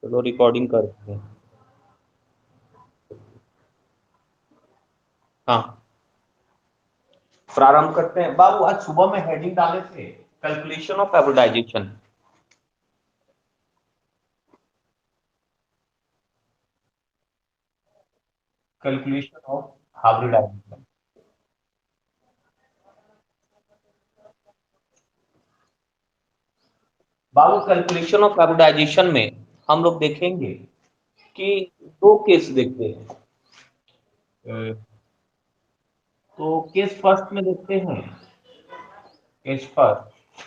चलो रिकॉर्डिंग करते हैं। हाँ, प्रारंभ करते हैं। बाबू आज सुबह में हेडिंग डाले थे, calculation of hybridization. Calculation of hybridization. बाबू कैलकुलेशन ऑफ हाइब्रिडाइजेशन में हम लोग देखेंगे कि दो केस देखते हैं। तो केस फर्स्ट में देखते हैं। Case first,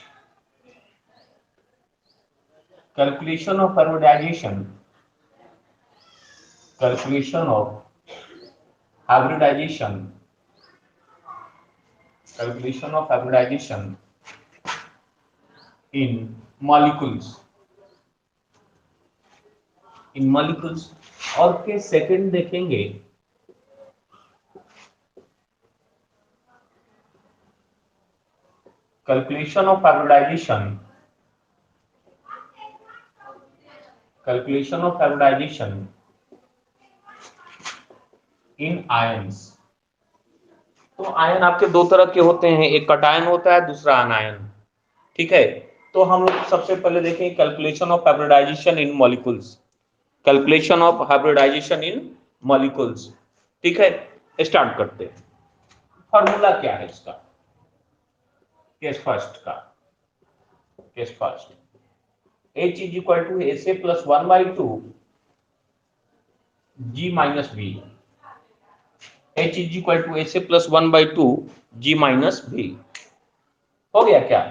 calculation of hybridization. Calculation of hybridization. Calculation of hybridization in molecules. In molecules. और के सेकंड देखेंगे, calculation of hybridization. Calculation of hybridization in ions. तो आयन आपके दो तरह के होते हैं, एक कटायन होता है, दूसरा अनायन। ठीक है। तो हम लोग सबसे पहले देखें calculation of hybridization in molecules. Calculation of hybridization in molecules. ठीक है, स्टार्ट करते हैं। फॉर्मूला क्या है इसका? केस फर्स्ट का। Case first, H is equal to SA plus 1 by 2 G minus B। H is equal to SA plus 1 by 2 G minus B। हो गया क्या?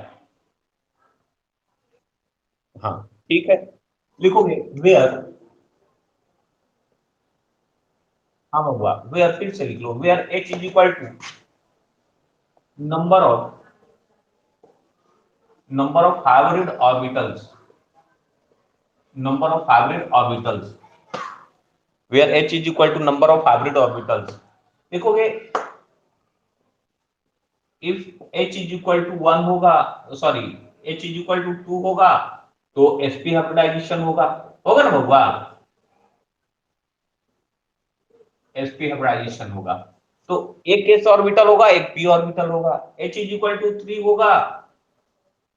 हाँ, ठीक है। लिखोगे वेयर। हाँ होगा वेयर, फिर से लिख लो where H is equal to number of hybrid orbitals। number of hybrid orbitals, where H is equal to number of hybrid orbitals। देखोगे if H is equal to 1 होगा, sorry H is equal to 2 होगा तो sp hybridization होगा। होगा ना बउआ? sp hybridization होगा। तो एक s ऑर्बिटल होगा, एक p ऑर्बिटल होगा। H is equal to 3 होगा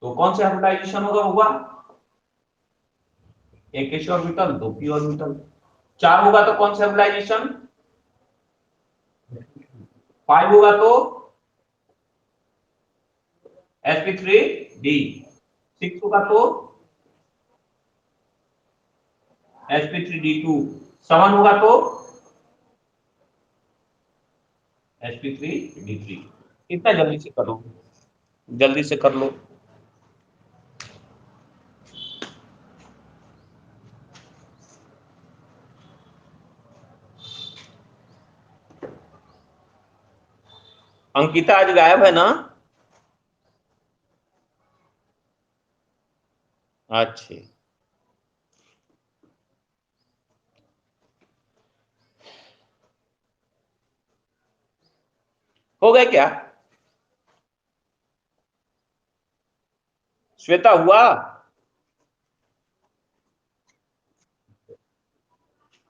तो कौन से हाइब्रिडाइजेशन होगा बउआ? एक s ऑर्बिटल, दो p ऑर्बिटल। 4 होगा तो कौन सा हाइब्रिडाइजेशन? 5 होगा तो sp3d। 6 होगा तो sp3d2। 7 होगा तो sp3d3। इतना जल्दी से करो, जल्दी से कर लो। अंकिता आज गायब है ना? अच्छे, हो गया क्या? श्वेता हुआ?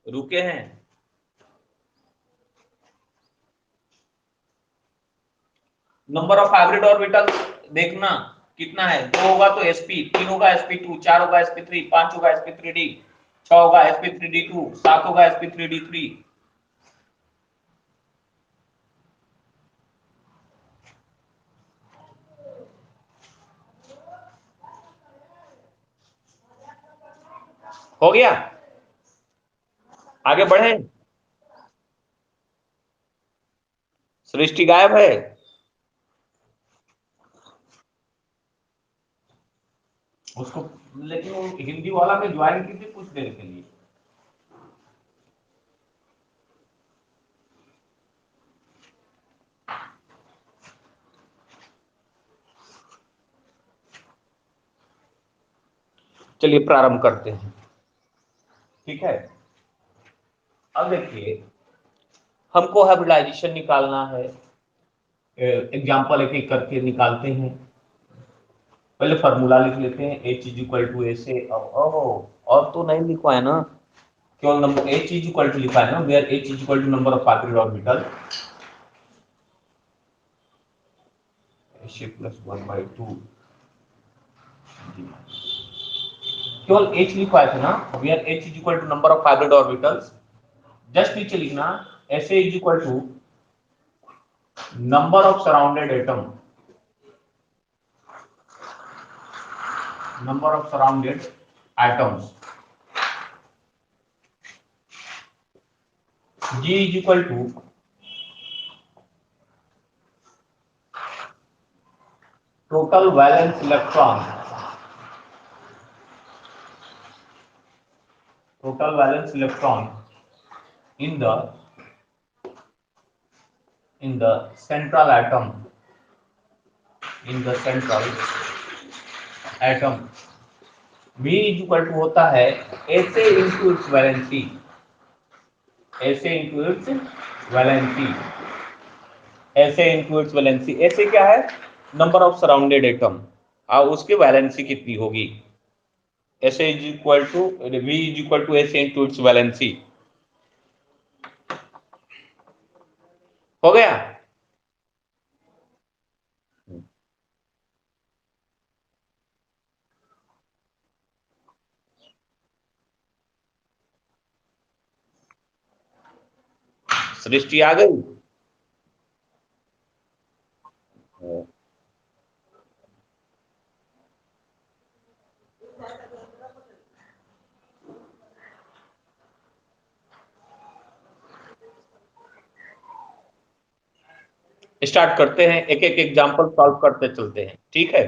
रुके हैं? नंबर ऑफ हाइब्रिड ऑर्बिटल देखना कितना है। 2 होगा तो sp, 3 होगा sp2, 4 होगा sp3, 5 होगा sp3d, 6 होगा sp3d2, 7 होगा sp3d3। हो गया? आगे बढ़े? सृष्टि गायब है? उसको, लेकिन वो हिंदी वाला में ज्वाइन की थी कुछ देर के लिए। चलिए प्रारंभ करते हैं। ठीक है, अब देखिए हमको हाइब्रिडाइजेशन निकालना है। एग्जाम्पल एक एक करके निकालते हैं। पहले फॉर्मूला लिख लेते हैं। H is equal to A से, ओहो और तो नहीं लिखा है ना, केवल number h is equal to लिखा है ना, where h is equal to number of hybrid orbital h plus 1/2 केवल h लिखा है ना, where h is equal to number of hybrid orbitals. Just नीचे लिखना ऐसे is equal to number of surrounded atom, number of surrounded atoms, G is equal to total valence electron, total valence electron in the central atom, in the central atom। V is equal to होता है ऐसे into its valency, ऐसे into its valency, ऐसे into its valency। ऐसे क्या है, number of surrounded atom और उसकी वैलेंसी कितनी होगी, ऐसे is equal to V is equal to ऐसे into its valency। हो गया। सृष्टि आ गई। स्टार्ट करते हैं, एक एक एग्जांपल सॉल्व करते चलते हैं, ठीक है।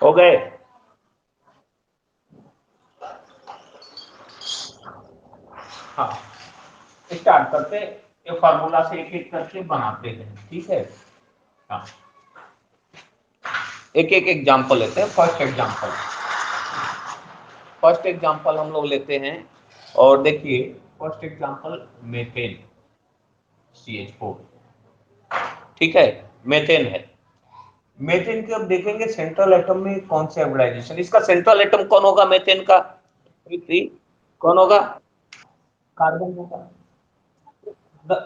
हो गए। हाँ, स्टार्ट करते, ये फार्मूला से एक एक करके बनाते हैं, ठीक है। हाँ, एक एक एग्जांपल लेते हैं। फर्स्ट एग्जांपल हम लोग लेते हैं, और देखिए फर्स्ट एग्जांपल मेथेन CH4, ठीक है, मेथेन है। मेथेन के अब देखेंगे सेंट्रल एटम में कौन सा हाइब्रिडाइजेशन, इसका सेंट्रल एटम कौन होगा मेथेन का, 3 कौन होगा, कार्बन होगा।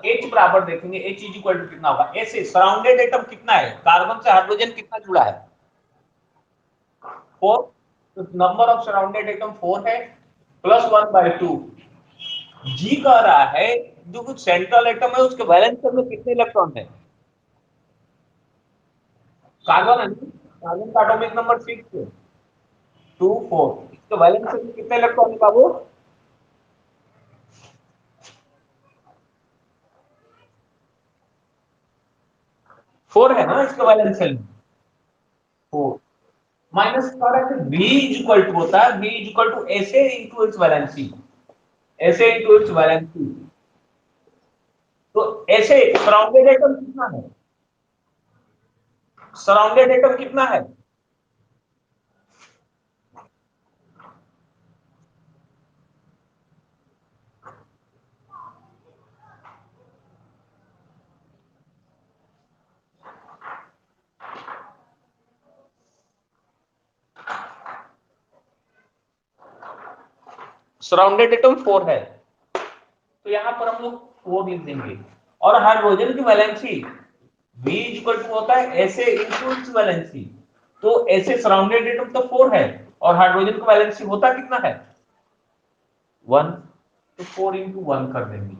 H बराबर देखेंगे, H इज इक्वल टू कितना होगा, ऐसे सराउंडेड एटम कितना है, कार्बन से हाइड्रोजन कितना जुड़ा है, 4, तो नंबर ऑफ सराउंडेड एटम 4 है, प्लस 1/2। जी कह रहा है जो कुछ सेंट्रल एटम है उसके वैलेंस में कितने इलेक्ट्रॉन है, कार्बन है, कार्बन का एटॉमिक नंबर 6 है, 2 4, इसके वैलेंस में कितने इलेक्ट्रॉन है बाबू, 4 है ना इसके वैलेंस में, 4 माइनस कर रहा है, V इज इक्वल टू होता है, V इज इक्वल टू ऐसे इनटू इट्स वैलेंसी, ऐसे इनटू इट्स वैलेंसी। तो ऐसे सराउंडेड एटम कितना है, सराउंडेड एटम कितना है, सराउंडेड एटम 4 है, तो यहां पर हम लोग 4 लिख देंगे। और हाइड्रोजन की valency V is equal to होता है ऐसे इनटू इट्स वैलेंसी, तो ऐसे सराउंडेड एटम तो 4 है और हाइड्रोजन का वैलेंसी होता कितना है, 1, तो 4 इंटू 1 कर देंगे,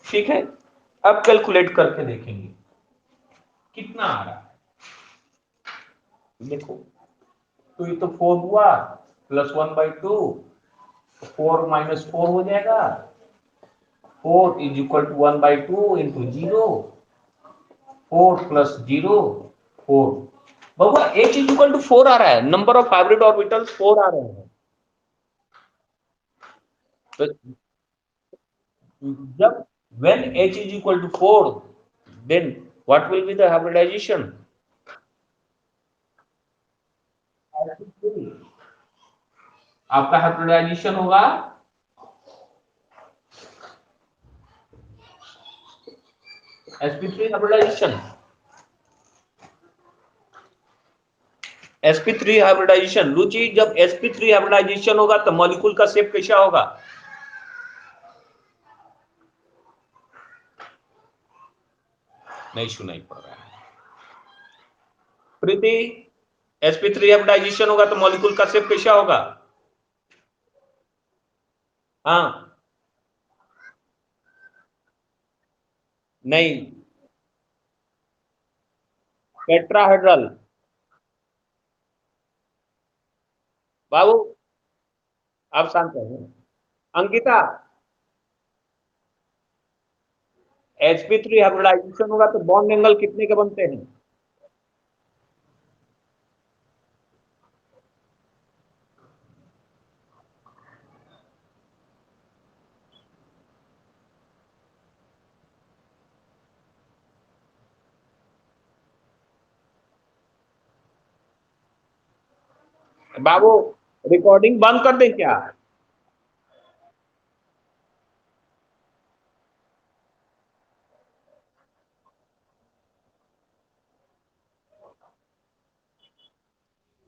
ठीक है। अब कैलकुलेट करके देखेंगे कितना आ रहा है, देखो, तो ये तो 4 हुआ, प्लस 1/2, 4 माइनस 4 हो जाएगा, 4 is equal to 1/2 into 0, 4 plus 0 4। बाबा H इज इक्वल टू 4 आ रहा है, नंबर ऑफ हाइब्रिड ऑर्बिटल्स 4 आ रहे हैं। तो जब when H is equal to 4, then what will be the hybridization? आपका हाइब्रिडाइजेशन होगा sp3 हाइब्रिडाइजेशन। sp3 हाइब्रिडाइजेशन रुचि, जब sp3 हाइब्रिडाइजेशन होगा तो मॉलिक्यूल का शेप कैसा होगा? नहीं सुनाई पड़ रहा है प्रीति। sp3 हाइब्रिडाइजेशन होगा तो मॉलिक्यूल का शेप कैसा होगा? हाँ नहीं, टेट्राहेड्रल। बाबू आप शांत रहो। अंकिता, sp3 हाइब्रिडाइजेशन होगा तो बॉन्ड एंगल कितने के बनते हैं? बाबू रिकॉर्डिंग बंद कर दें क्या?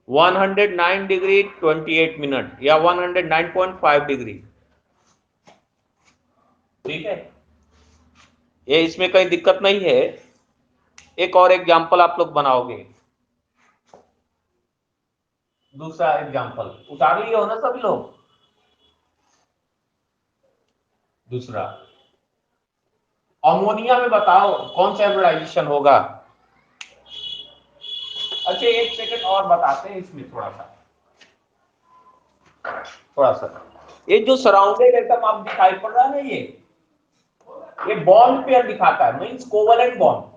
वन 109 डिग्री 28 मिनट या 109.5 डिग्री। ठीक है, ये इसमें कहीं दिक्कत नहीं है। एक और एग्जांपल आप लोग बनाओगे, दूसरा एग्जांपल उतार लिए हो ना सभी लोग? दूसरा अमोनिया में बताओ कौन सा हाइब्रिडाइजेशन होगा? अच्छा एक सेकंड और बताते हैं इसमें थोड़ा सा ये जो सराउंडेड एटम आप दिखाई पड़ रहा है ना, ये बॉन्ड पेयर दिखाता है, means covalent bond.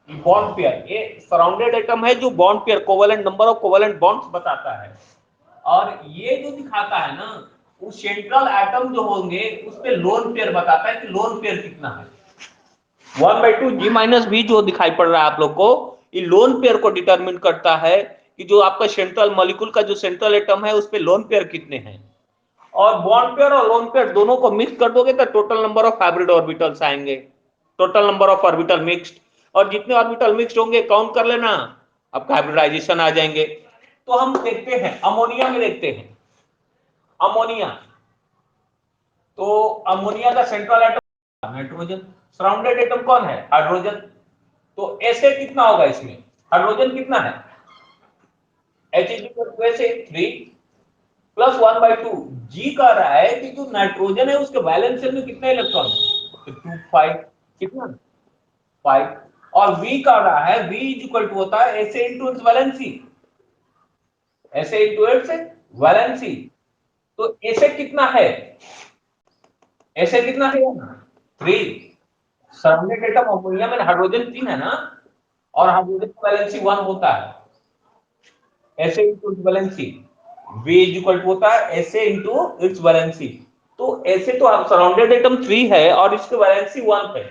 Bond pair, ये सराउंडेड एटम है जो bond pair covalent number of covalent bonds बताता है। और ये जो दिखाता है ना, वो सेंट्रल एटम जो होंगे उस पे लोन पेयर बताता है कि लोन पेयर कितना है। 1/2 G माइनस बी जो दिखाई पड़ रहा है आप लोग को, ये लोन पेयर को डिटरमिन करता है कि जो आपका सेंट्रल मॉलिक्यूल का जो सेंट्रल एटम है उस पे लोन पेयर कितने हैं। और बॉन्ड पेयर और लोन पेयर दोनों को मिक्स कर दोगे तो total number of hybrid orbitals आएंगे, total number of orbital mixed. और जितने ऑर्बिटल मिक्स्ड होंगे काउंट कर लेना, आपका हाइब्रिडाइजेशन आ जाएंगे। तो हम देखते हैं अमोनिया में, देखते हैं अमोनिया। तो अमोनिया का central atom nitrogen, surrounded atom कौन है? हाइड्रोजन। तो ऐसे कितना होगा इसमें? हाइड्रोजन कितना है? H ऐसे 3 प्लस 1/2। जी कह रहा है कि जो नाइट्रोजन है उसके वैलेंस शेल में कितने इलेक्ट्रॉन? तो 2 5 कितना? 5। और V कह रहा है V इज इक्वल टू होता है ऐसे इंटू इट्स वैलेंसी, ऐसे इंटू इट्स वैलेंसी। तो ऐसे कितना है? ऐसे कितना है? 3। सराउंडेड एटम अमोनिया में हाइड्रोजन 3 है ना, और हाइड्रोजन का वैलेंसी 1 होता है ऐसे into its valency. V is equal to होता है ऐसे इंटू इट्स वैलेंसी। तो ऐसे तो आप सराउंडेड एटम 3 है और इसकी वैलेंसी 1 है।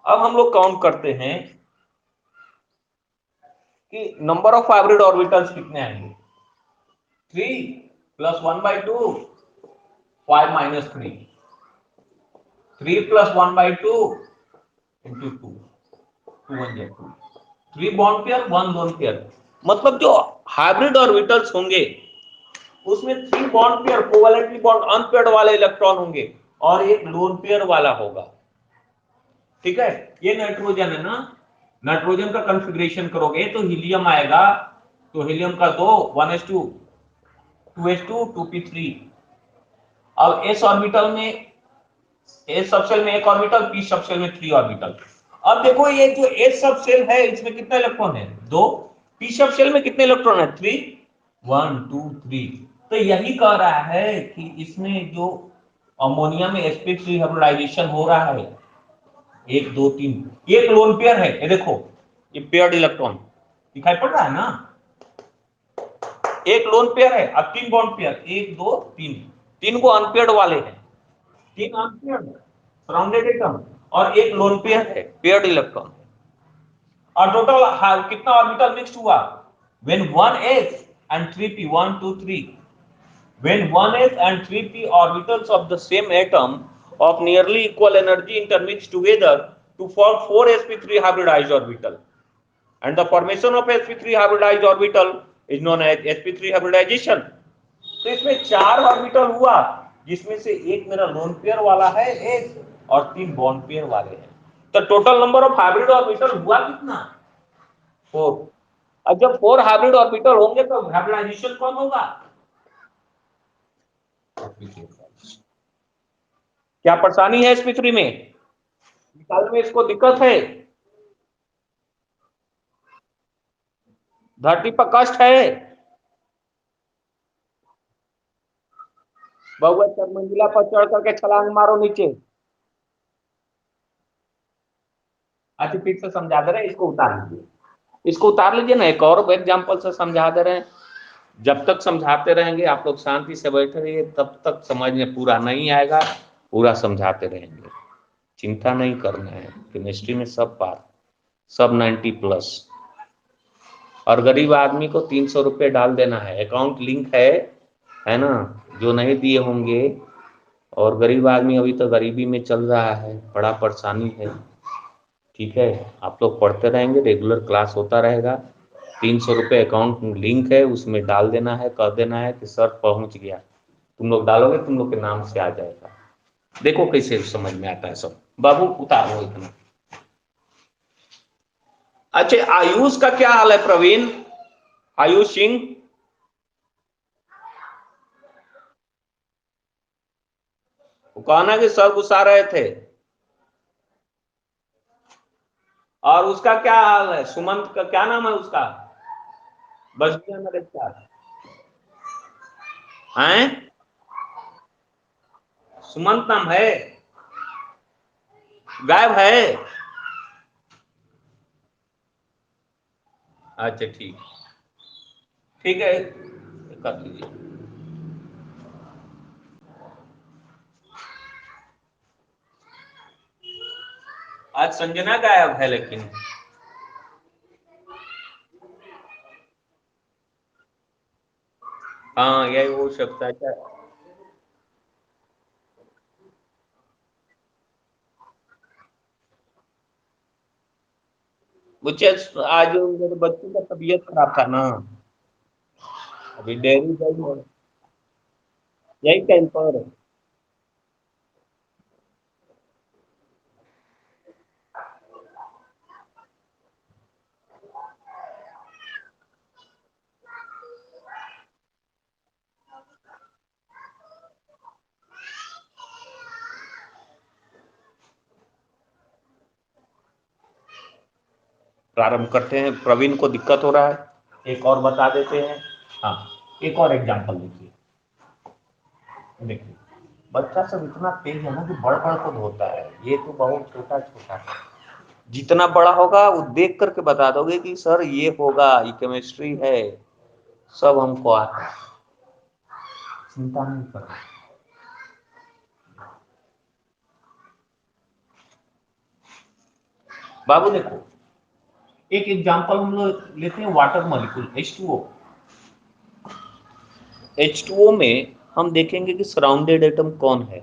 अब हम लोग काउंट करते हैं कि नंबर ऑफ हाइब्रिड ऑर्बिटल्स कितने आएंगे। 3 plus 1/2 5 minus 3, 3 plus 1/2 into 2, 2 1 2, 3 bond pair 1 lone pair. मतलब जो हाइब्रिड ऑर्बिटल्स होंगे उसमें 3 bond pair covalently bond unpaired वाले इलेक्ट्रॉन होंगे और एक लोन पेयर वाला होगा। ठीक है, ये नाइट्रोजन है ना, नाइट्रोजन का कॉन्फ़िगरेशन करोगे तो हीलियम आएगा, तो हीलियम का 2 1s2 2s2 2p3। अब s ऑर्बिटल में, s सबशेल में एक ऑर्बिटल, p सबशेल में 3 ऑर्बिटल। अब देखो ये जो s सबशेल है इसमें कितना इलेक्ट्रॉन है? 2। p सबशेल में कितने इलेक्ट्रॉन है? 3 1 2 3। तो यही कह रहा है कि इसमें जो अमोनिया में sp3 हाइब्रिडाइजेशन हो रहा है 1 2 3, एक लोन पेयर है, ये देखो, ये पेयर्ड इलेक्ट्रॉन दिखाई पड़ रहा है ना, एक लोन पेयर है, अब 3 बॉन्ड पेयर, 1 2 3, 3 को अनपेयर्ड वाले हैं, 3 अनपेयर्ड सराउंडेड एटम और एक लोन पेयर है पेयर्ड इलेक्ट्रॉन, और टोटल कितना ऑर्बिटल मिक्स्ड हुआ, when 1s and 3p 1 2 3, when 1s and 3p orbitals of the same atom of nearly equal energy intermix together to form 4 sp3 hybridized orbital, and the formation of sp3 hybridized orbital is known as sp3 hybridization। तो इसमें 4 orbital हुआ, जिसमें से एक मेरा lone pair वाला है एक, और 3 बॉन्ड पेयर वाले हैं, तो total number of hybrid orbital हुआ कितना, 4। अब जब 4 हाइब्रिड ऑर्बिटल होंगे तो हाइब्रिडाइजेशन कौन होगा, क्या परेशानी है sp3 में, निकालने में इसको दिक्कत है, धरती पर कष्ट है, बहुआ 4 मंजिला पर चढ़ करके छलांग मारो नीचे। अच्छा फिर से समझा दे रहे हैं, इसको उतार लीजिए, इसको उतार लीजिए ना, एक और एग्जांपल से समझा दे रहे हैं। जब तक समझाते रहेंगे आप लोग शांति से बैठे रहिए, तब तक समझ में पूरा नहीं आएगा, पूरा समझाते रहेंगे, चिंता नहीं करना है, केमिस्ट्री में सब पार, सब 90+। और गरीब आदमी को 300 रुपये डाल देना है, अकाउंट लिंक है ना, जो नहीं दिए होंगे, और गरीब आदमी अभी तो गरीबी में चल रहा है, बड़ा परेशानी है, ठीक है, आप लोग पढ़ते रहेंगे, रेगुलर क्लास होता रहेगा, 300 रुपये अकाउंट लिंक है, उसमें डाल देना है, कर देना है कि सर पहुंच गया, तुम लोग डालोगे, तुम लोग के नाम से आ जाएगा। देखो कैसे समझ में आता है सब। बाबू उतारो इतना। अच्छा आयुष का क्या हाल है प्रवीण, आयुष सिंह, वो कहना कि सर गुस्सा रहे थे, और उसका क्या हाल है, सुमंत का क्या नाम है उसका, बस गया मेरे साथ हैं, सुमंत नाम है, गायब है, अच्छा ठीक, ठीक है कर लीजिए। आज संजना गायब है लेकिन, हाँ यही हो सकता है क्या, मुझे आज मेरे बच्चे का तबीयत खराब था ना, अभी डेयरी गई है, यही टाइम पर, प्रारंभ करते हैं। प्रवीण को दिक्कत हो रहा है, एक और बता देते हैं। हाँ एक और एग्जांपल देखिए, देखिए बच्चा सब इतना तेज है ना कि बड़ बड़ खुद होता है, ये तो बहुत छोटा छोटा है, जितना बड़ा होगा वो देख करके बता दोगे कि सर ये होगा, ये केमिस्ट्री है, सब हमको आता है, चिंता नहीं करना। बाबू देखो, एक एग्जांपल हम लोग लेते हैं, वाटर मॉलिक्यूल H2O। H2O में हम देखेंगे कि सराउंडेड एटम कौन है,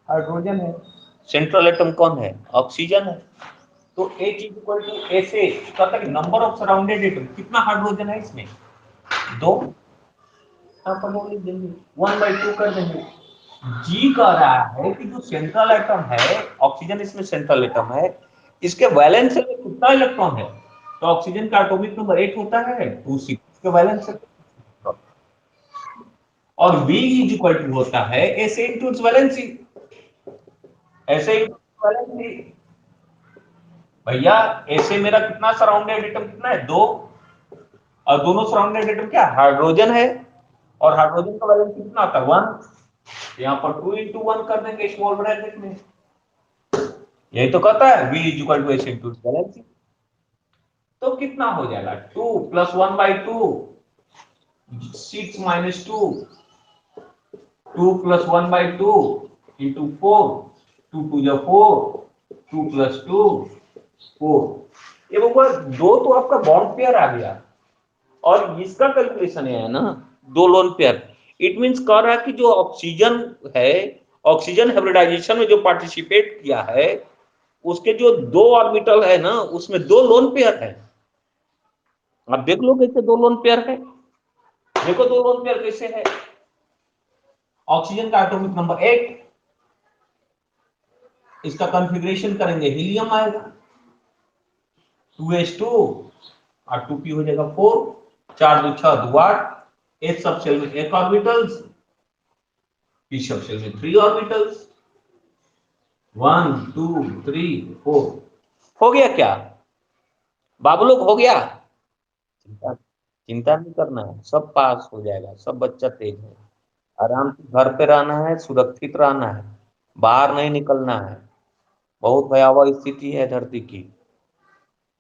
हाइड्रोजन है, सेंट्रल एटम कौन है, ऑक्सीजन है, तो H इक्वल टू ऐसे कहता है नंबर ऑफ सराउंडेड एटम, कितना हाइड्रोजन है इसमें, 2, यहाँ पर लोग लिख देंगे 1/2 कर देंगे। जी कह रहा है कि जो सेंट्रल एटम है, ऑक्सीजन इसमें सेंट्रल एटम है, इसके वैलेंस में कितना इलेक्ट्रॉन है, तो ऑक्सीजन का एटॉमिक नंबर 8 होता है, 2 6 के वैलेंस से, और V इज इक्वल टू होता है ऐसे इनटू इट्स वैलेंसी, ऐसे वैलेंसी भैया, ऐसे मेरा कितना सराउंडेड एटम कितना है, 2, और दोनों सराउंडेड एटम क्या हाइड्रोजन है, और हाइड्रोजन का वैलेंस कितना आता है 1, यहाँ पर 2 into 1 कर देंगे स्मॉल ब्रैकेट में, यही तो कहता है V is equal to H into valency. तो कितना हो जाएगा 2 प्लस 1/2 6 माइनस 2 2 प्लस 1/2 इंटू 4 2 2 जा 4 2 प्लस 2 4। ये बबुआ दो तो आपका बॉन्ड पेयर आ गया और इसका कैलकुलेशन है ना दो लोन पेयर। इट मींस कह रहा है कि जो ऑक्सीजन है, ऑक्सीजन हाइब्रिडाइजेशन में जो पार्टिसिपेट किया है उसके जो दो ऑर्बिटल है ना उसमें दो लोन पेयर है। आप देख लो कैसे दो लोन पेयर है, देखो दो लोन पेयर कैसे है। ऑक्सीजन का एटॉमिक नंबर 8, इसका कॉन्फ़िगरेशन करेंगे हीलियम आएगा 2s2 और 2p हो जाएगा 4, 4 2 6 2 8, एच सब शेल में एक ऑर्बिटल्स, पी सब शेल में 3 ऑर्बिटल्स, 1 2 3 4। हो गया क्या बाबू लोग, हो गया? चिंता चिंता नहीं करना है, सब पास हो जाएगा, सब बच्चा तेज है। आराम से घर पे रहना है, सुरक्षित रहना है, बाहर नहीं निकलना है। बहुत भयावह स्थिति है धरती की।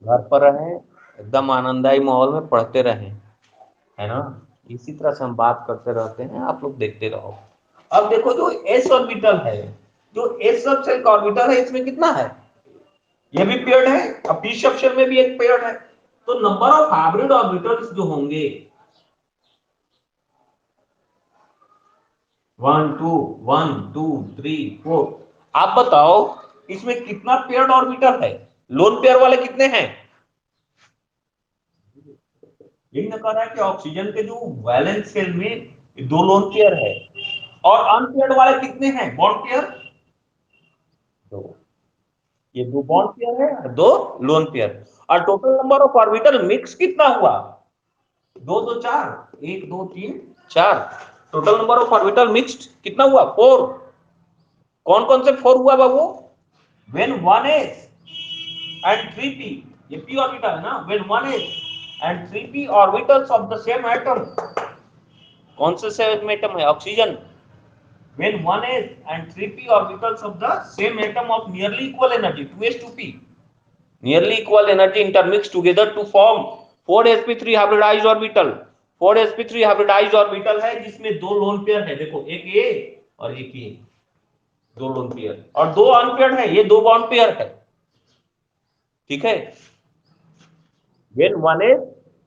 घर पर रहें, एकदम आनंददायी माहौल में पढ़ते रहें, है ना। इसी तरह से हम बात करते रहते हैं, आप लोग देखते रहो। अब देखो जो एस ऑर्बिटल है, जो एस सब शेल का ऑर्बिटल है इसमें कितना है, ये भी पेयर्ड है, अब पी सब शेल में भी एक पेयर्ड है। तो नंबर ऑफ हाइब्रिड ऑर्बिटल्स जो होंगे 1 2 1 2 3 4। आप बताओ इसमें कितना पेयर्ड ऑर्बिटल है, लोन पेयर वाले कितने हैं? यही न कह रहा है कि ऑक्सीजन के जो वैलेंस शेल में दो लोन पेयर है और अनपेयर्ड वाले कितने हैं बॉन्ड पेयर? दो। ये दो बॉन्ड पेयर है और दो लोन पेयर। और total number of orbital mix कितना हुआ? दो दो चार, एक दो तीन चार। Total number of orbital mixed कितना हुआ? 4। कौन कौन से 4 हुआ बाबू? when 1s and 3p, ये p ऑर्बिटल है ना, when 1s and 3p orbitals of the same atom, कौन से सेम एटम है? Oxygen. when 1s and 3p orbitals of the same atom of nearly equal energy 2s2p, nearly equal energy intermix together to form 4sp3 hybridized orbital। 4sp3 hybridized orbital है जिसमें दो lone pair है, देखो एक ए और एक ए, दो लोन पेयर, और दो अनपेयर्ड है, ये दो बॉन्ड पेयर है। ठीक है, when 1s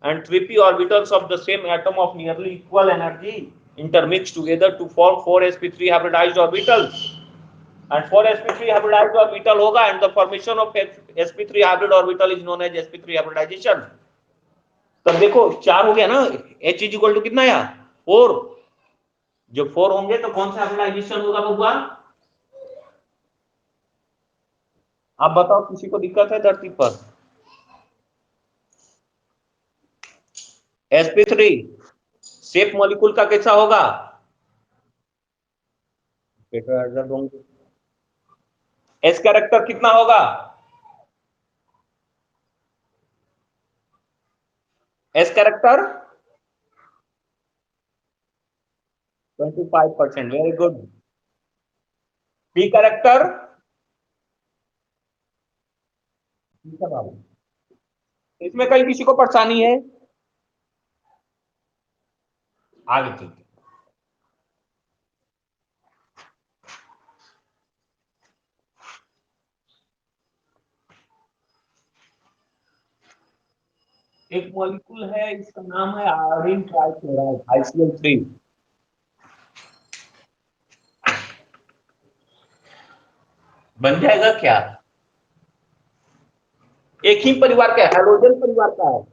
and 3p orbitals of the same atom of nearly equal energy intermix together to form 4sp3 hybridized orbitals, and 4sp3 hybridized orbital होगा, and the formation of sp3 hybrid orbital is known as sp3 hybridization। तब देखो 4 हो गया ना, h is equal to कितना आया 4। जब 4 होंगे तो कौन सा हाइब्रिडाइजेशन होगा बबुआ? आप बताओ, किसी को दिक्कत है धरती पर? sp3 शेप मॉलिक्यूल का कैसा होगा? टेट्राहेड्रल होंगे। एस कैरेक्टर कितना होगा? S character 25%, very good. P character इसमें कहीं किसी को परेशानी है? आगे चलते एक मॉलिक्यूल है, इसका नाम है आयोडीन ट्राइक्लोराइड ICl3। बन जाएगा क्या? एक ही परिवार का हैलोजन परिवार का है।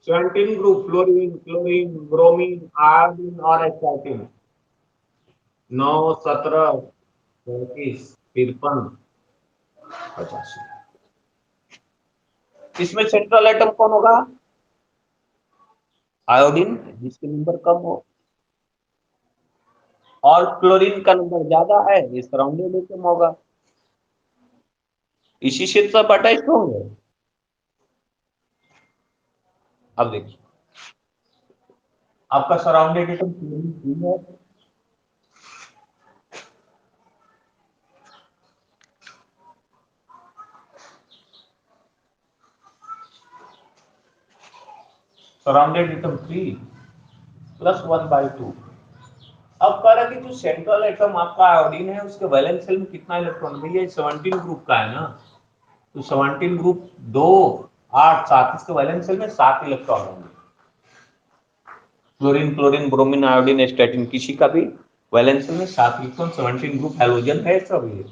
17 group, fluorine chlorine bromine iodine और एस्टार्टिन। 9 17 35 53 85। इसमें सेंट्रल एटम कौन होगा? आयोडीन, जिसके नंबर कम हो, और क्लोरीन का नंबर ज्यादा है, ये सराउंडिंग एटम होगा। इसी से सब अटैच होंगे। अब देखिए आपका सराउंडेड एटम क्लोरीन है, सराउंडेड एटम 3 प्लस 1/2। अब कह रहा है कि जो सेंट्रल एटम आपका आयोडीन है उसके वैलेंस शेल में कितना इलेक्ट्रॉन, भैया 17 ग्रुप का है ना, तो 17 ग्रुप 2 8 7, इसके वैलेंस शेल में 7 इलेक्ट्रॉन होंगे। Chlorine chlorine bromine iodine statin किसी का भी वैलेंस शेल में 7 इलेक्ट्रॉन, 17 ग्रुप हैलोजन है सब ये,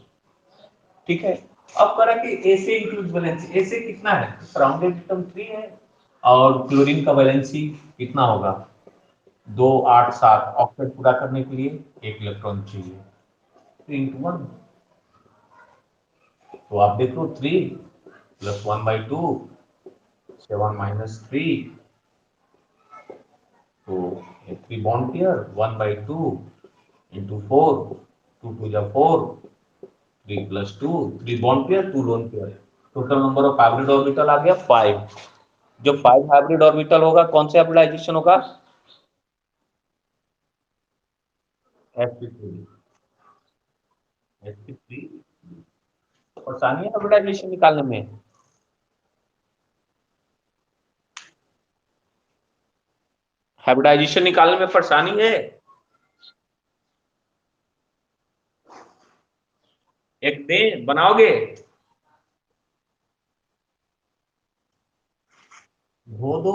ठीक है। अब कह रहा है कि एसे इंक्लूड वैलेंसी, एसे कितना है, सराउंडेड एटम 3 है और क्लोरीन का वैलेंसी कितना होगा 2 8 7, ऑक्टेट पूरा करने के लिए 1 इलेक्ट्रॉन चाहिए, 3 × 1। तो आप देखो 3 प्लस 1/2 7 - 3, तो 3 बॉन्ड पेयर 1/2 इंटू 4, 2 2 जा 4, 3 + 2, 3 bond pair 2 lone pair, total number of hybrid orbital आ गया 5। जो 5 हाइब्रिड ऑर्बिटल होगा कौन से हाइब्रिडाइजेशन होगा, sp3। sp3 परेशानी है हाइब्रिडाइजेशन निकालने में, हाइब्रिडाइजेशन निकालने में परेशानी है। एक दे बनाओगे, धो दो,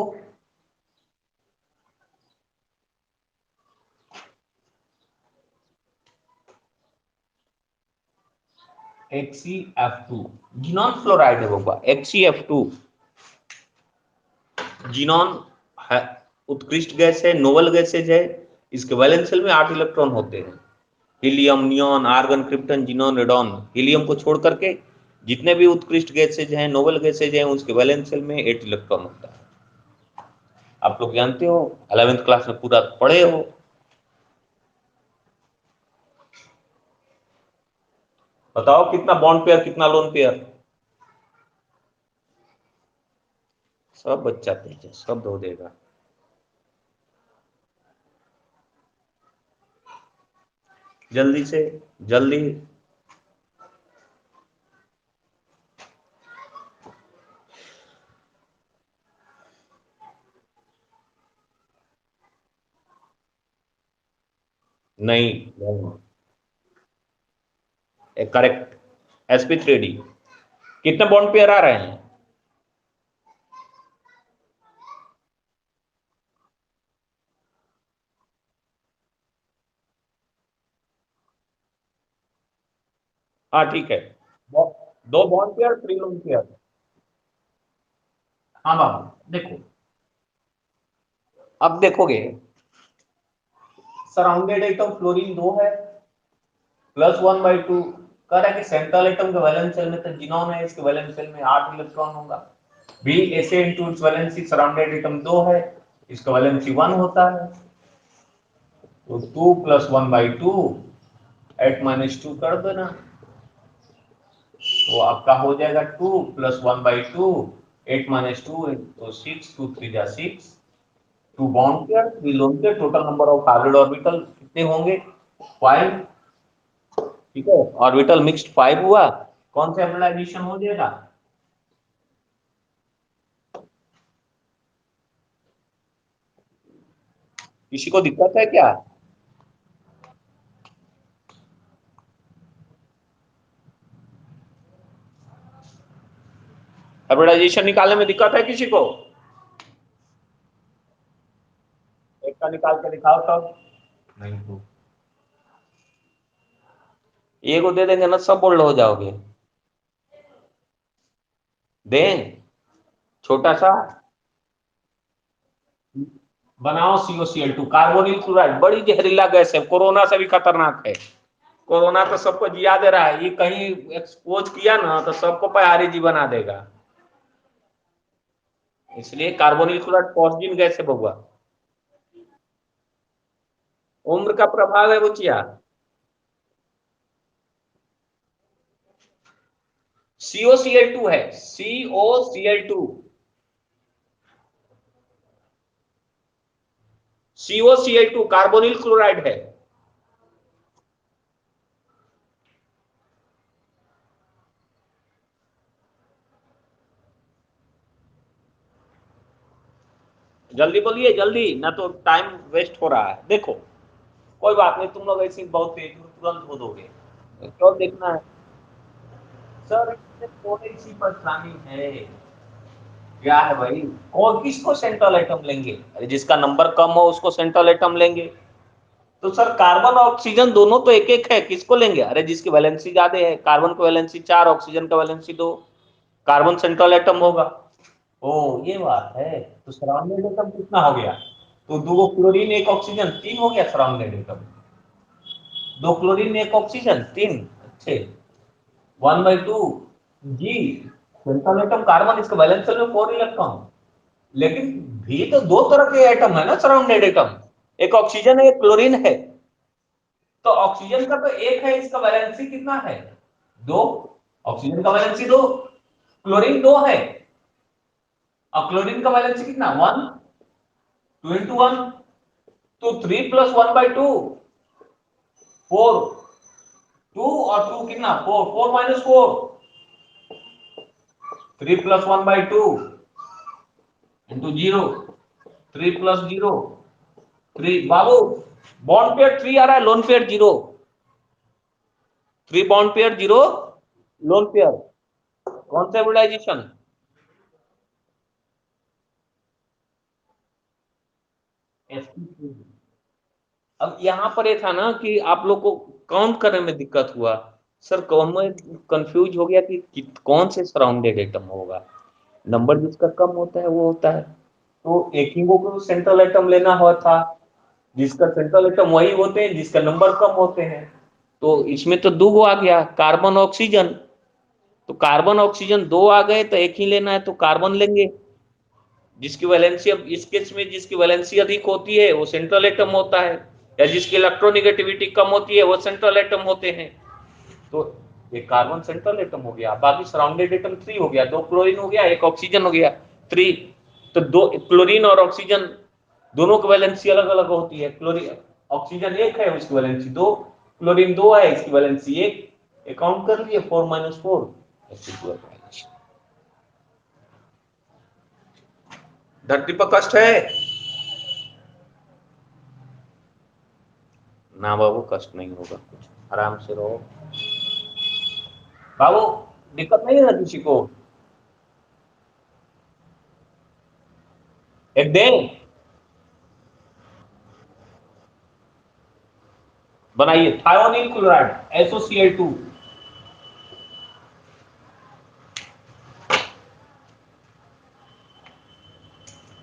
HCF2 जिनॉन फ्लोराइड है बाबा, HCF2 जिनॉन है, उत्कृष्ट गैस है, नोबल गैसेज है, इसके वैलेंस शेल में 8 इलेक्ट्रॉन होते हैं। Helium neon argon krypton xenon radon, helium को छोड़ करके जितने भी उत्कृष्ट गैसेज हैं नोबल गैसेज हैं उसके वैलेंस शेल में 8 इलेक्ट्रॉन होता है। आप लोग जानते हो 11th क्लास में पूरा पढ़े हो। बताओ कितना बॉन्ड पेयर कितना लोन पेयर, सब बच्चा तेज है, सब धो देगा। जल्दी से जल्दी, नहीं करेक्ट, sp3d कितने बॉन्ड पेयर आ रहे हैं, हाँ ठीक है, दो बॉन्ड पेयर 3 लोन पेयर। हाँ बाबू देखो, अब देखोगे सराउंडेड एटम फ्लोरीन 2 है प्लस 1/2, कह रहा है कि सेंट्रल एटम के वैलेंस शेल में तो जिनॉन है, इसके वैलेंस शेल में 8 इलेक्ट्रॉन होगा। बी ऐसे into its valency, surrounded atom 2 है, इसका वैलेंसी 1 होता है, तो 2 + 1/2 8 - 2 कर देना, तो आपका हो जाएगा 2 + 1/2 8 - 2 तो 6, 2 3 जा 6, 2 bond pair 3 loan pair, total number of hybrid orbital कितने होंगे 5, ठीक है, ऑर्बिटल मिक्स्ड 5 हुआ, कौन से हाइब्रिडाइजेशन हो जाएगा, किसी को दिक्कत है क्या, हाइब्रिडाइजेशन निकालने में दिक्कत है किसी को, एक का निकाल के दिखाओ तब, नहीं तो ये को दे देंगे ना सब बोल्ड हो जाओगे, दें छोटा सा, बनाओ COCl2 कार्बोनिल क्लोराइड, बड़ी जहरीला गैस है, कोरोना से भी खतरनाक है, कोरोना तो सबको जिया दे रहा है, ये कहीं एक्सपोज किया ना तो सबको पहाड़ी जी बना देगा, इसलिए कार्बोनिल क्लोराइड पॉजिटिव गैस है बउआ, उम्र का प्रभाव है बुचिया, COCl2 है, COCl2 कार्बोनिल क्लोराइड है, जल्दी बोलिए जल्दी, ना तो टाइम वेस्ट हो रहा है। देखो कोई बात नहीं, तुम लोग ऐसी बहुत तेज हो, तुरंत हो दोगे। क्यों देखना है सर, इसमें थोड़ी सी परेशानी है। क्या है भाई, कौन किसको सेंट्रल एटम लेंगे? अरे जिसका नंबर कम हो उसको सेंट्रल एटम लेंगे। तो सर कार्बन और ऑक्सीजन दोनों तो एक एक है, किसको लेंगे? अरे जिसकी वैलेंसी ज्यादा है, कार्बन की वैलेंसी 4, ऑक्सीजन का वैलेंसी 2, कार्बन सेंट्रल एटम होगा। ओ ये बात है। तो सराउंडेड एटम कितना हो गया? तो दो क्लोरीन एक ऑक्सीजन, 3 हो गया सराउंडेड एटम। दो क्लोरीन एक ऑक्सीजन 3, अच्छे 1/2 जी। सेंट्रल एटम कार्बन, इसका वैलेंस में 4 इलेक्ट्रॉन। लेकिन भी तो दो तरह के एटम है ना सराउंडेड एटम, एक ऑक्सीजन है एक क्लोरीन है। तो ऑक्सीजन का तो एक है, इसका वैलेंसी कितना है? 2। ऑक्सीजन का वैलेंसी 2, क्लोरीन 2 है, और क्लोरीन का वैलेंसी कितना? 1। 2 into 1, तो 3 + 1/2 4। 2 और 2 कितना? 4, 4 - 4, 3 + 1/2 into 0, 3 + 0 3। बाबू बॉन्ड पेयर 3 आ रहा है, lone pair 0। 3 bond pair 0 lone pair. कौन सा हाइब्रिडाइजेशन? sp2। अब यहाँ पर ये था ना कि आप लोग को काउंट करने में दिक्कत हुआ। सर कौन में कंफ्यूज हो गया कि कौन से सराउंडेड एटम होगा। नंबर जिसका कम होता है वो होता है। तो एक ही को सेंट्रल एटम लेना हुआ था, जिसका सेंट्रल एटम वही होते हैं जिसका नंबर कम होते हैं। तो इसमें तो दो गो आ गया, कार्बन ऑक्सीजन। तो कार्बन ऑक्सीजन दो आ गए तो एक ही लेना है तो कार्बन लेंगे। जिसकी वैलेंसी, अब इस केस में जिसकी वैलेंसी अधिक होती है वो सेंट्रल एटम होता है, या जिसकी इलेक्ट्रोनिगेटिविटी कम होती है वो सेंट्रल एटम होते हैं। तो एक कार्बन सेंट्रल एटम हो गया, बाकी सराउंडेड एटम 3 हो गया, 2 क्लोरीन हो गया, एक ऑक्सीजन हो गया 3। तो दो क्लोरीन और ऑक्सीजन दोनों की वैलेंसी अलग अलग होती है। क्लोरीन ऑक्सीजन एक है उसकी वैलेंसी 2, क्लोरीन 2 है इसकी वैलेंसी 1। अकाउंट कर लिए 4 - 4 धरती पर कष्ट है ना बाबू, कष्ट नहीं होगा कुछ, आराम से रहो बाबू, दिक्कत नहीं है ना किसी को? एक दिन बनाइए थायोनिल क्लोराइड SOCl2।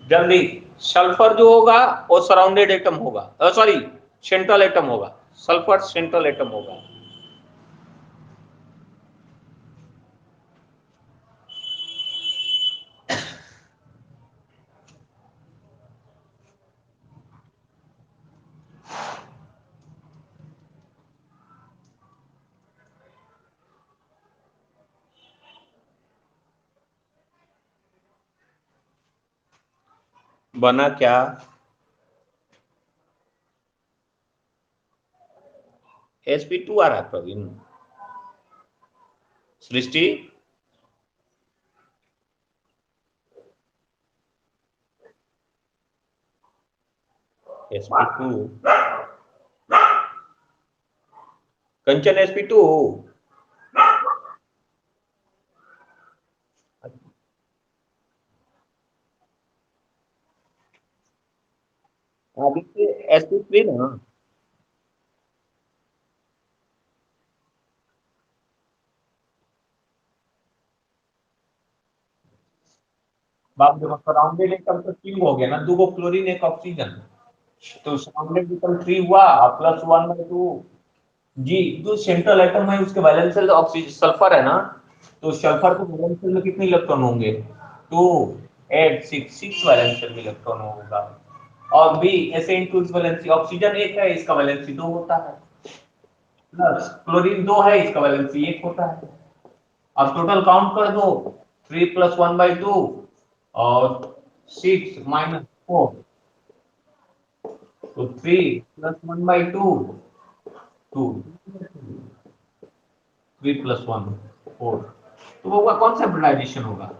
जल्दी। सल्फर जो होगा वो सराउंडेड एटम होगा, सॉरी सेंट्रल एटम होगा। सल्फर सेंट्रल एटम होगा। बना क्या? sp2 आ रहा है प्रवीण। सृष्टि sp2, कंचन sp2। आदित्य sp3 ना। बाप देखो सराउंडेड एटम तो 3 हो गया ना, दो क्लोरीन एक ऑक्सीजन। तो सराउंडेड एटम 3 हुआ प्लस 1/2 जी। जो सेंट्रल एटम है उसके वैलेंस ऑक्सीजन सल्फर है ना, तो सल्फर के वैलेंस में कितने इलेक्ट्रॉन होंगे? 2 8 6 6 वैलेंस में इलेक्ट्रॉन होगा। और बी ऐसे इंक्लूड्स वैलेंसी, ऑक्सीजन एक है इसका वैलेंसी 2 होता है, प्लस क्लोरीन 2 है इसका वैलेंसी 1 होता है। अब टोटल काउंट कर दो, 3 + 1/2 और 6 - 4, तो 3 + 1/2 2, 3 + 1 4। तो वो कौन सा हाइब्रिडाइजेशन होगा?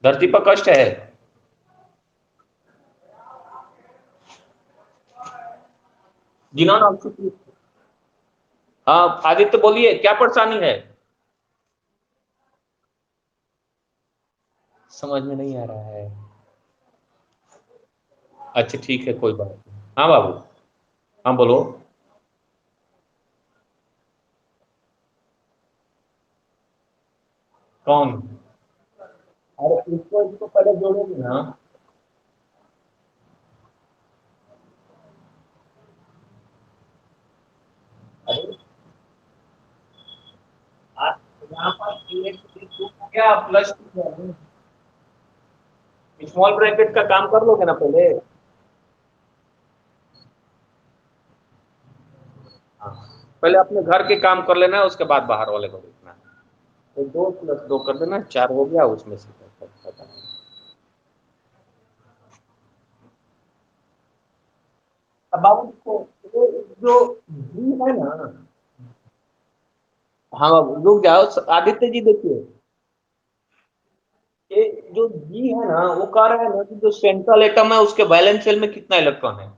धरती पर कष्ट है। जिन्होंने ऑक्सीजन, हाँ आदित्य बोलिए क्या परेशानी है। समझ में नहीं आ रहा है। अच्छा ठीक है कोई बात नहीं। हाँ बाबू। हाँ बोलो। कौन। अरे इसको पहले जोड़ोगे ना। अरे आप यहाँ पर एक हो गया प्लस टू, स्मॉल ब्रैकेट का काम कर लोगे ना पहले। हाँ पहले अपने घर के काम कर लेना है, उसके बाद बाहर वाले को देखना है। तो 2 + 2 कर देना, 4 हो गया उसमें से पता नहीं। अब बाबू देखो, ये जो जी है ना। हाँ बाबू रुक जाओ, आदित्य जी देखिए, ये जो जी है ना वो कह रहा है ना कि जो सेंट्रल एटम है उसके वैलेंस शेल में कितना इलेक्ट्रॉन है।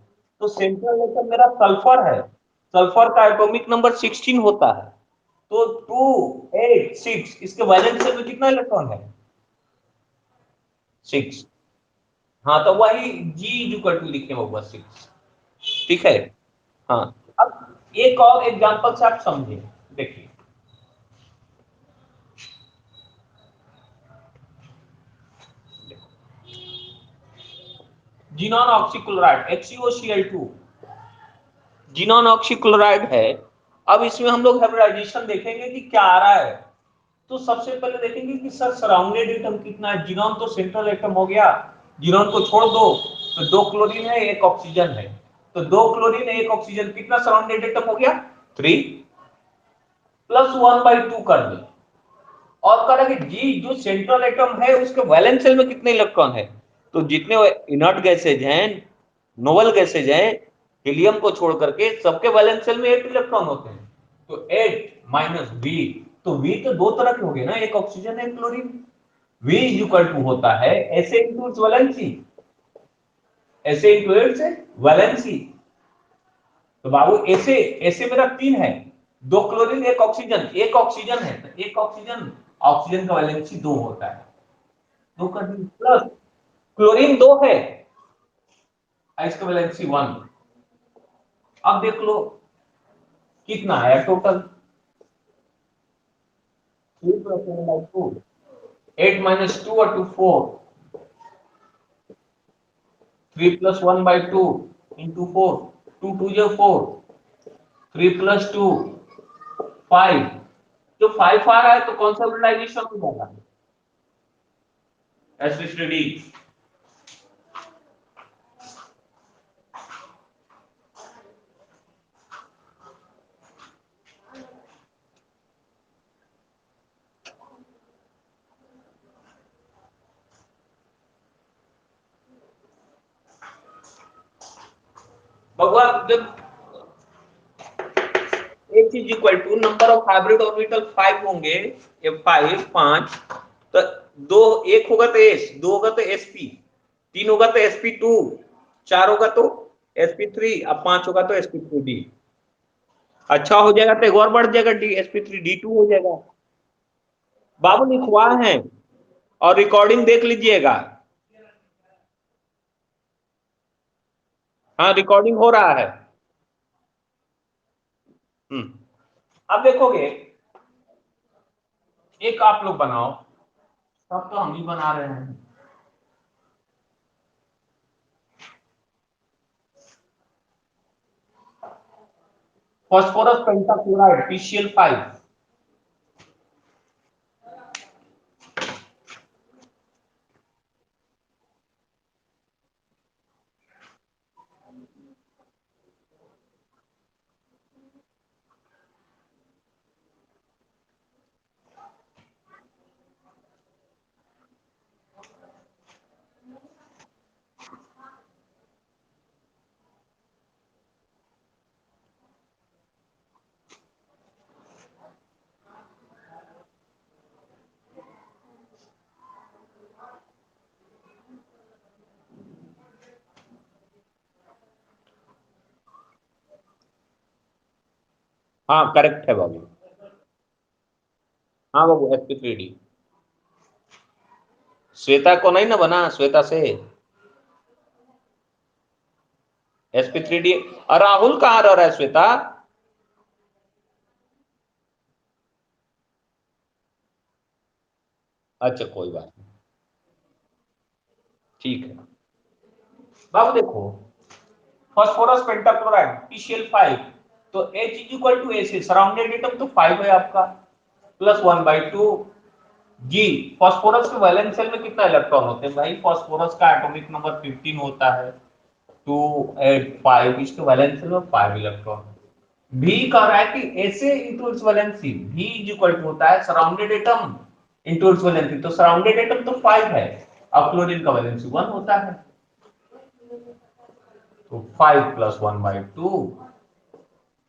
तो सेंट्रल एटम मेरा सल्फर है, सल्फर का एटॉमिक नंबर 16 होता है। तो 2 8 6 इसके वैलेंस शेल में कितना इलेक्ट्रॉन है। 6। हाँ तो वही जी इक्वल टू लिखे होगा 6। ठीक है। हाँ अब एक और एग्जांपल से आप समझे, देखिए xenon oxychloride HCOCl2, xenon oxychloride है। अब इसमें हम लोग हाइब्रिडाइजेशन देखेंगे कि क्या आ रहा है। तो सबसे पहले देखेंगे कि सर सराउंडेड एटम कितना है। जिनॉन तो सेंट्रल एटम हो गया, जिनॉन को छोड़ दो तो 2 क्लोरीन है 1 ऑक्सीजन है। तो 2 क्लोरीन 1 ऑक्सीजन कितना सराउंडेड एटम हो गया 3 + 1/2 कर दे। और कह रहा कि जी जो सेंट्रल एटम है उसके वैलेंस शेल में कितने इलेक्ट्रॉन है। तो जितने इनर्ट गैसेज हैं, नोबल गैसेज हैं, हीलियम को छोड़ करके सबके वैलेंस शेल में 8 इलेक्ट्रॉन होते हैं। तो 8 - V, तो V तो दो तरह के हो गए ना, एक ऑक्सीजन एक क्लोरीन। V इक्वल टू होता है ऐसे इंटू इट्स वैलेंसी, ऐसे इंटू इट्स वैलेंसी। तो बाबू ऐसे ऐसे मेरा 3 है, 2 क्लोरीन 1 ऑक्सीजन, 1 ऑक्सीजन है तो 1 ऑक्सीजन, ऑक्सीजन का वैलेंसी 2 होता है। 2 कर दी प्लस क्लोरीन 2 है, इसका वैलेंसी 1। अब देख लो कितना आया टोटल, 3 + 1/2, 8 - 2 और 2 4, 3 + 1/2 into 4, 2 2 जो 4, 3 + 2 5। जो 5 आ रहा है तो कौन सा यूटिलाइजेशन हो जाएगा, एसएसडी। भगवान जब एक चीज equal to number of hybrid orbital 5 होंगे, ये 5 5, तो दो, एक होगा तो एस, दो होगा तो sp, 3 होगा तो sp2, 4 होगा तो sp3, अब 5 होगा तो sp3d। अच्छा हो जाएगा तो एक और बढ़ जाएगा डी, sp3d2 हो जाएगा। बाबू लिखवा है और रिकॉर्डिंग देख लीजिएगा। हाँ रिकॉर्डिंग हो रहा है। अब देखोगे, एक आप लोग बनाओ, सब तो हम ही बना रहे हैं। Phosphorus pentachloride PCl5। हाँ करेक्ट है बाबू। हाँ बाबू sp3d। श्वेता को नहीं ना बना, श्वेता से sp3d। और राहुल कहाँ रह रहा है श्वेता? अच्छा कोई बात नहीं, ठीक है बाबू। देखो फास्फोरस पेंटाक्लोराइड PCl5, तो H is equal to AC, surrounded atom तो 5 है आपका, प्लस 1/2 जी। फास्फोरस के वैलेंस शेल में कितना इलेक्ट्रॉन होते हैं भाई? फास्फोरस का एटॉमिक नंबर 15 होता है, 2 8 5, इसके वैलेंस शेल में 5 इलेक्ट्रॉन। भी कह रहा है कि ऐसे इनटू इट्स वैलेंसी, भी इज इक्वल टू होता है surrounded atom into its valency, तो सराउंडेड एटम तो 5 है, अब क्लोरीन का वैलेंसी 1 होता है, तो 5 plus 1/2,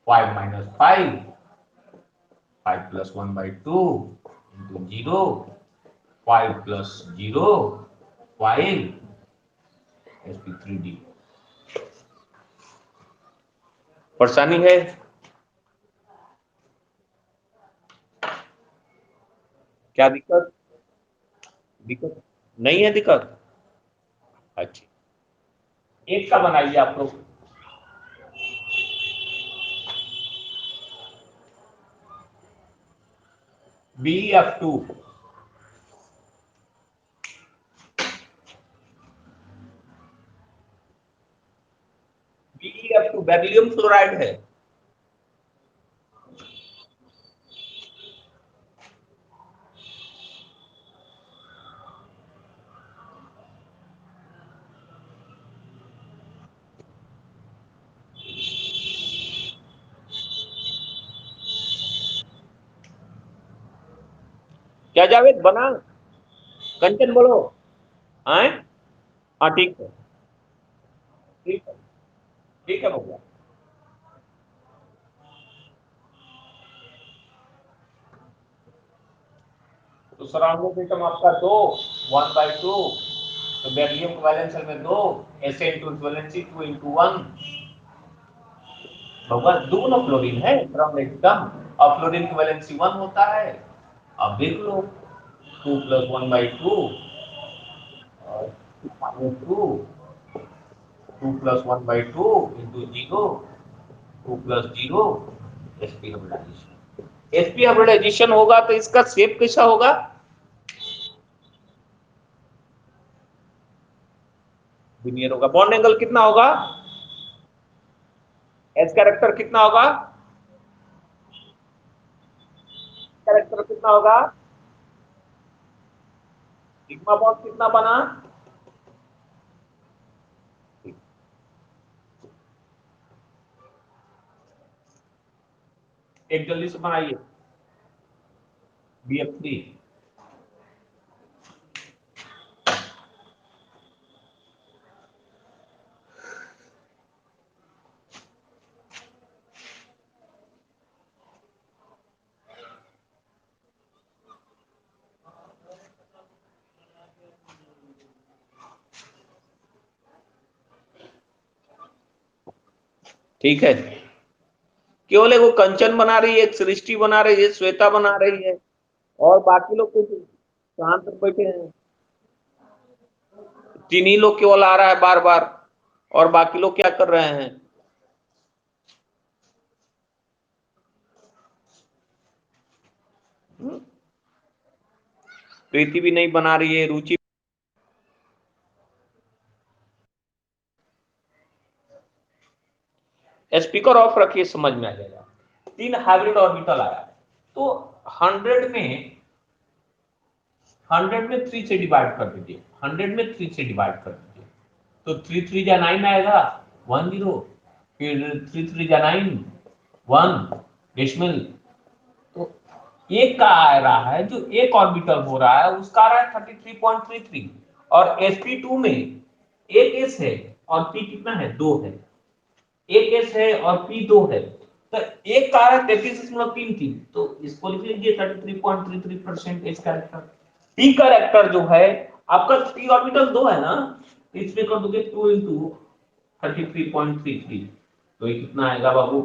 5 minus 5, 5 plus 1/2 into 0, 5 plus 0 5, sp3d। परेशानी है? क्या दिक्कत? दिक्कत नहीं है दिक्कत? अच्छा, एक का बनाइए आप लोग। BF2, BF2 बेरिलियम फ्लोराइड है। क्या जावेद बना? कंचन बोलो। आए? हाँ ठीक है, ठीक है, ठीक है भैया। तो सराउंडेड एटम आपका 2, 1/2, तो बेरिलियम का वैलेंस में 2, ऐसे इंटू वैलेंसी 2 इंटू 1, भगवान दोनों क्लोरीन है सराउंडेड एटम, और क्लोरीन की वैलेंसी 1 होता है। अब देख लो, 2 प्लस 1/2 और 2, 2 plus 1/2 into 0, 2 plus 0, sp hybridization. sp hybridization होगा तो इसका शेप कैसा होगा? लिनियर होगा। बॉन्ड एंगल कितना होगा? एस कैरेक्टर कितना होगा? कैरेक्टर कितना होगा? सिग्मा बॉन्ड कितना बना? एक जल्दी से बनाइए। BF3, ठीक है। केवल एक वो कंचन बना रही है, एक सृष्टि बना रही है, श्वेता बना रही है, और बाकी लोग कुछ शांत बैठे हैं। चीनी लोग केवल आ रहा है बार बार, और बाकी लोग क्या कर रहे हैं? प्रीति भी नहीं बना रही है, रुचि। स्पीकर ऑफ रखिए, समझ में आ जाएगा। 3 हाइब्रिड ऑर्बिटल आया, तो 100 में 3 से डिवाइड कर दीजिए, 100 में 3 से डिवाइड कर दीजिए, तो 3 3 जा 9 आएगा, 1 0, फिर 3 3 जा 9, 1 डेसिमल। तो एक का आ रहा है, जो एक ऑर्बिटल हो रहा है उसका आ रहा है 33.33, और sp2 में एक एस है और p कितना है? 2 है। एक एस है और p 2 है, तो एक का आ रहा है 33.33, तो इसको लिख लीजिए 33.33% एस कैरेक्टर। p कैरेक्टर जो है आपका, p ऑर्बिटल 2 है ना, तो इसमें कर दोगे 2 इंटू 33.33, तो ये कितना आएगा बाबू?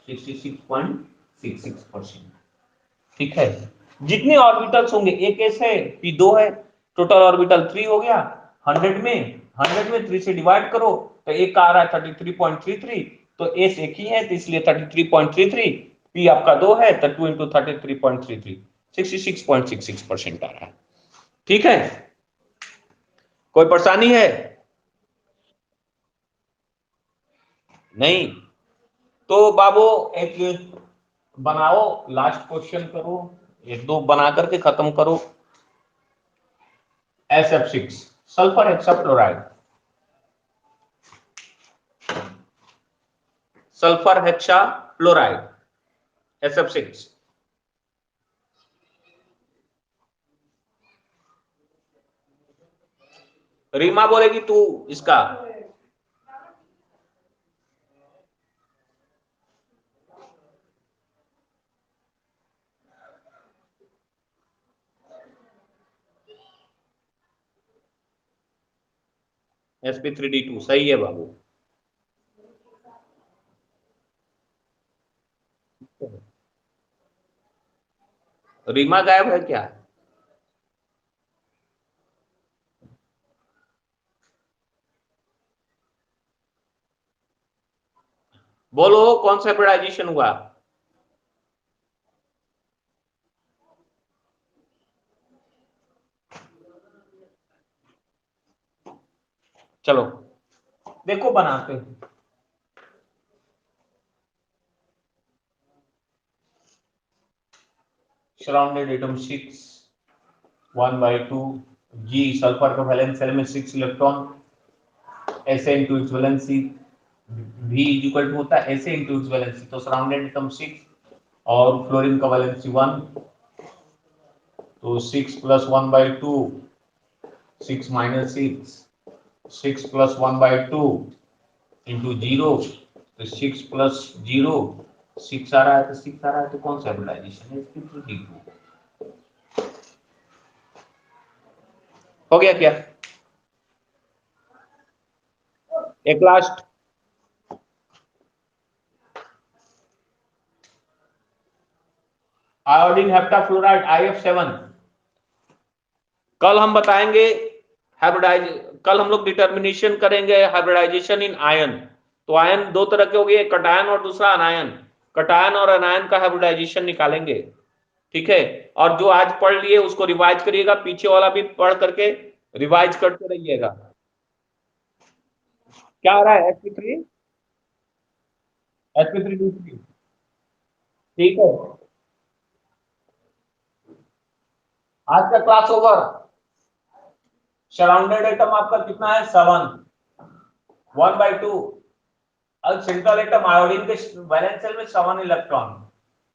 66.6 66%। ठीक है, जितने ऑर्बिटल्स होंगे एक एस है, पी 2 है, टोटल ऑर्बिटल 3 हो गया। 100 में 3 से डिवाइड करो तो एक का आ रहा है 33.33, तो एस एक ही है तो इसलिए 33.33, पी आपका 2 है तो 2 इंटू 33.33, 66.66% आ रहा है। ठीक है, कोई परेशानी है? नहीं तो बाबू एक बनाओ, लास्ट क्वेश्चन करो, एक दो बना करके खत्म करो। SF6 sulphur hexafluoride, sulphur hexafluoride SF6। Reema बोलेगी तू इसका। sp3d2 सही है बाबू। रीमा गायब है क्या? बोलो कौन सा हाइब्रिडाइजेशन हुआ? चलो देखो बनाते हैं। सराउंडेड एटम 6 1/2 जी, सल्फर का वैलेंस शेल में 6 इलेक्ट्रॉन, ऐसे into its valency V equal to होता है ऐसे इंटू इट्स वैलेंसी, तो सराउंडेड एटम 6 और फ्लोरीन का वैलेंसी 1, तो 6 प्लस 1/2, 6 माइनस 6, 6 प्लस 1/2 इंटू 0, तो 6 प्लस 0 6 आ रहा है, तो 6 आ रहा है, तो कौन सा हाइब्रिडाइजेशन है? sp3d2 हो गया क्या? एक लास्ट, आयोडीन हेप्टाफ्लोराइड IF7। कल हम बताएंगे हाइब्रिडाइज, कल हम लोग डिटर्मिनेशन करेंगे हाइब्रिडाइजेशन इन आयन। तो आयन दो तरह के हो गए, कटायन और दूसरा अनायन। कटायन और अनायन का हाइब्रिडाइजेशन निकालेंगे। ठीक है, और जो आज पढ़ लिए उसको रिवाइज करिएगा, पीछे वाला भी पढ़ करके रिवाइज करते रहिएगा। क्या आ रहा है? sp3d3। ठीक है, आज का क्लास ओवर। सराउंडेड एटम आपका कितना है? 7 1/2। अब सेंट्रल एटम आयोडीन के वैलेंस शेल में 7 इलेक्ट्रॉन,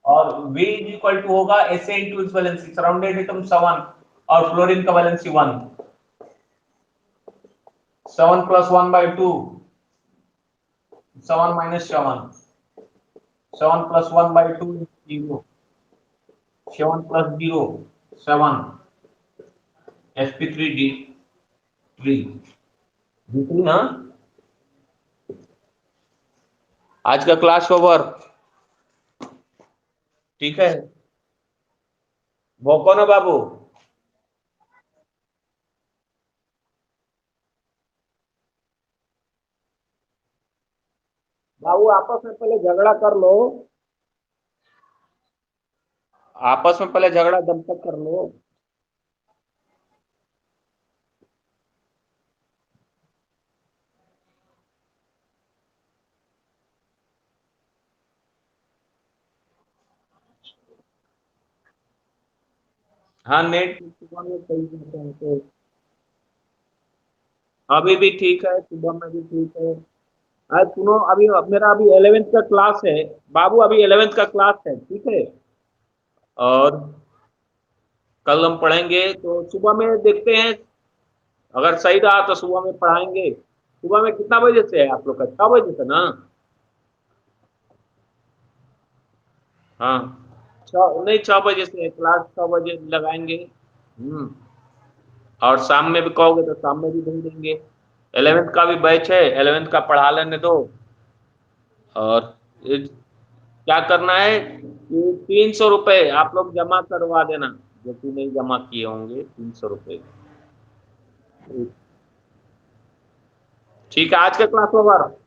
और V इक्वल टू होगा ऐसे into its valency, surrounded atom 7 और फ्लोरीन का valency 1, 7 plus 1/2, 7 minus 7, 7 plus 1/2 0, 7 plus 0 7, sp3d3 दूसरी ना। आज का क्लास ओवर। ठीक है, भोको ना बाबू। बाबू आपस में पहले झगड़ा कर लो, आपस में पहले झगड़ा दम तक कर लो। हाँ नेट सुबह में सही रहते हैं तो अभी भी ठीक है, सुबह में भी ठीक है। आज सुनो, अभी मेरा अभी 11th का क्लास है बाबू, अभी 11th का क्लास है। ठीक है, और कल हम पढ़ेंगे तो सुबह में देखते हैं, अगर सही रहा तो सुबह में पढ़ाएंगे। सुबह में कितना बजे से है आप लोग का? 6 बजे से ना? हाँ, नहीं 6 बजे से क्लास, 6 बजे लगाएंगे। और शाम में भी कहोगे तो शाम में भी भेज देंगे। 11th का भी बैच है, 11th का पढ़ा लेने दो। और क्या करना है, ये 300 रुपये आप लोग जमा करवा देना, जो कि नहीं जमा किए होंगे, 300 रुपये। ठीक है, आज का क्लास ओवर।